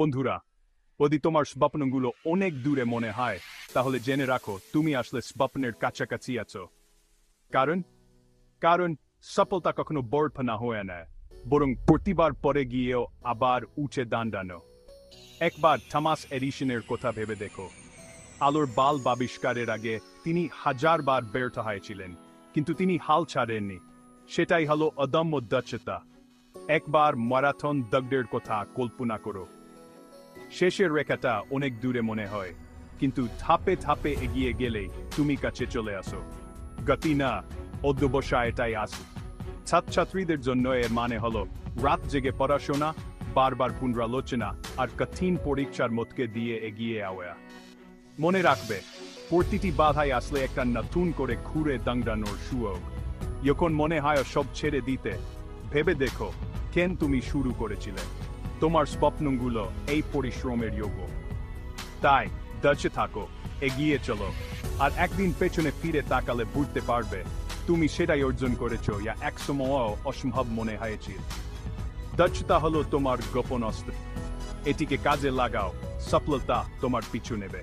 বন্ধুরা, যদি তোমার স্বপ্নগুলো অনেক দূরে মনে হয়, তাহলে জেনে রাখো তুমি আসলে স্বপ্নের কাছাকাছি আছো। কারণ কারণ সফলতা কখনো বড় হয়ে না, বরং প্রতিবার পরে গিয়েও আবার উঠে দাঁড়ানো। একবার থমাস এডিসনের কথা ভেবে দেখো। আলোর বাল্ব আবিষ্কারের আগে তিনি হাজারবার ব্যর্থ হয়েছিলেন, কিন্তু তিনি হাল ছাড়েননি। সেটাই হলো অদম্য দক্ষতা। একবার ম্যারাথন দৌড়ের কথা কল্পনা করো। শেষের রেখাটা অনেক দূরে মনে হয়, কিন্তু ধাপে ধাপে এগিয়ে গেলেই তুমি কাছে চলে আসো। গতি না, অধ্যবসায় এটাই আসে। ছাত্রছাত্রীদের জন্য এর মানে হলো রাত জেগে পড়াশোনা, বারবার পুনরালোচনা আর কঠিন পরীক্ষার মধ্যে দিয়ে এগিয়ে আওয়া। মনে রাখবে, প্রতিটি বাধাই আসলে একটা নতুন করে ঘুরে দাঁড়ানোর সুযোগ। যখন মনে হয় সব ছেড়ে দিতে, ভেবে দেখো কেন তুমি শুরু করেছিলে। তোমার স্বপ্নগুলো এই পরিশ্রমের যোগ্য। তাই ধৈর্য থাকো, এগিয়ে চলো, আর একদিন পেছনে ফিরে তাকালে বুঝতে পারবে তুমি সেটাই অর্জন করেছো যা একসময় অসম্ভব মনে হয়েছিল। দক্ষতা হলো তোমার গোপন অস্ত্র। এটিকে কাজে লাগাও, সফলতা তোমার পিছু নেবে।